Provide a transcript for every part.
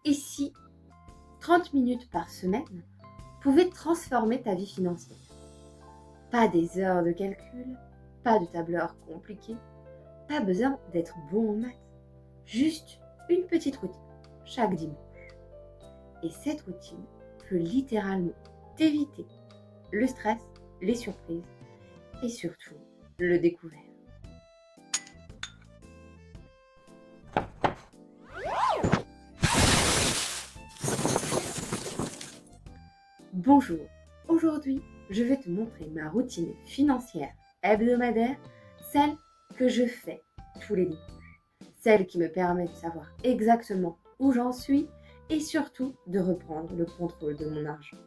Et si 30 minutes par semaine pouvaient transformer ta vie financière? Pas des heures de calcul, pas de tableur compliqué, pas besoin d'être bon en maths. Juste une petite routine chaque dimanche. Et cette routine peut littéralement t'éviter le stress, les surprises et surtout le découvert. Bonjour, aujourd'hui je vais te montrer ma routine financière hebdomadaire, celle que je fais tous les dimanches, celle qui me permet de savoir exactement où j'en suis et surtout de reprendre le contrôle de mon argent.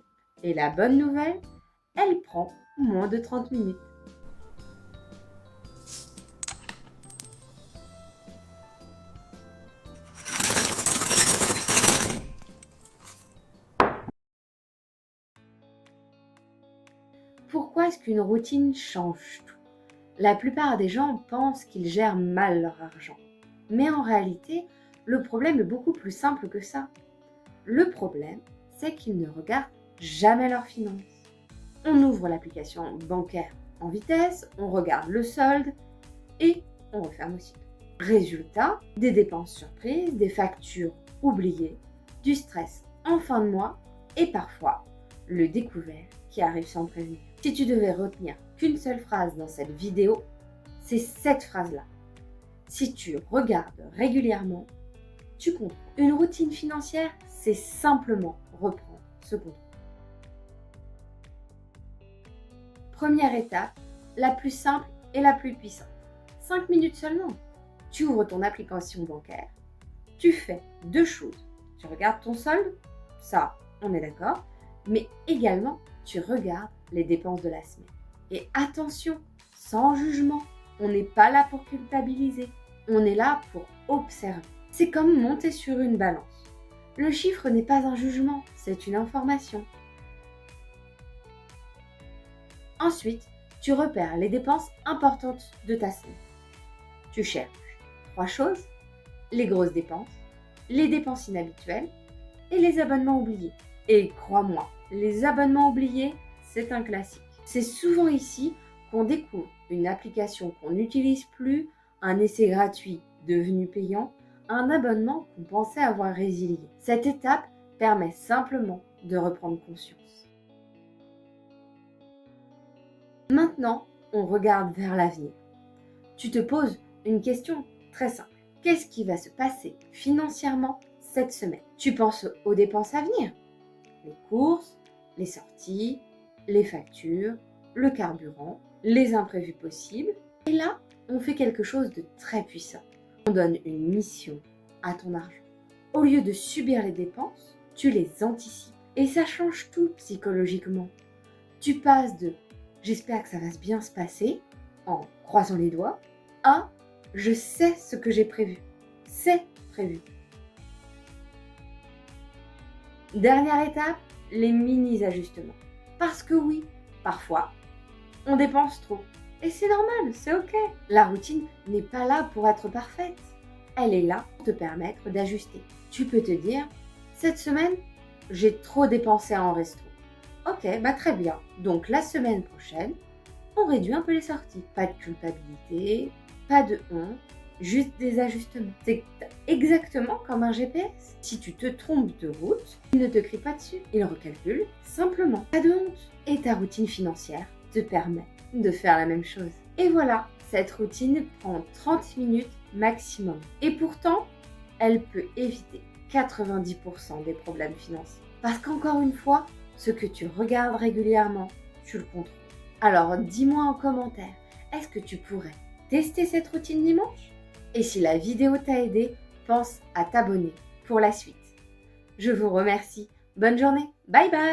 Et la bonne nouvelle, elle prend moins de 30 minutes. Pourquoi est-ce qu'une routine change tout? La plupart des gens pensent qu'ils gèrent mal leur argent. Mais en réalité, le problème est beaucoup plus simple que ça. Le problème, c'est qu'ils ne regardent jamais leurs finances. On ouvre l'application bancaire en vitesse, on regarde le solde et on referme aussi. Résultat, des dépenses surprises, des factures oubliées, du stress en fin de mois et parfois le découvert qui arrive sans prévenir. Si tu devais retenir qu'une seule phrase dans cette vidéo, c'est cette phrase-là. Si tu regardes régulièrement, tu comprends. Une routine financière, c'est simplement reprendre ce contrôle. Première étape, la plus simple et la plus puissante. 5 minutes seulement. Tu ouvres ton application bancaire, tu fais deux choses. Tu regardes ton solde, ça, on est d'accord, mais également, tu regardes les dépenses de la semaine. Et attention, sans jugement, on n'est pas là pour culpabiliser, on est là pour observer. C'est comme monter sur une balance. Le chiffre n'est pas un jugement, c'est une information. Ensuite, tu repères les dépenses importantes de ta semaine. Tu cherches 3 choses, les grosses dépenses, les dépenses inhabituelles et les abonnements oubliés. Et crois-moi, les abonnements oubliés, c'est un classique. C'est souvent ici qu'on découvre une application qu'on n'utilise plus, un essai gratuit devenu payant, un abonnement qu'on pensait avoir résilié. Cette étape permet simplement de reprendre conscience. Maintenant, on regarde vers l'avenir. Tu te poses une question très simple. Qu'est-ce qui va se passer financièrement cette semaine? Tu penses aux dépenses à venir? Les courses, les sorties, les factures, le carburant, les imprévus possibles. Et là, on fait quelque chose de très puissant. On donne une mission à ton argent. Au lieu de subir les dépenses, tu les anticipes. Et ça change tout psychologiquement. Tu passes de « j'espère que ça va bien se passer » en croisant les doigts à « je sais ce que j'ai prévu ». C'est prévu. Dernière étape, les mini-ajustements. Parce que oui, parfois, on dépense trop. Et c'est normal, c'est ok. La routine n'est pas là pour être parfaite. Elle est là pour te permettre d'ajuster. Tu peux te dire, cette semaine, j'ai trop dépensé en resto. Ok, très bien. Donc la semaine prochaine, on réduit un peu les sorties. Pas de culpabilité, pas de honte, juste des ajustements. C'est exactement comme un GPS. Si tu te trompes de route, il ne te crie pas dessus. Il recalcule simplement. Pas de honte. Et ta routine financière te permet de faire la même chose. Et voilà, cette routine prend 30 minutes maximum. Et pourtant, elle peut éviter 90% des problèmes financiers. Parce qu'encore une fois, ce que tu regardes régulièrement, tu le contrôles. Alors dis-moi en commentaire, est-ce que tu pourrais tester cette routine dimanche? Et si la vidéo t'a aidé, pense à t'abonner pour la suite. Je vous remercie. Bonne journée. Bye bye.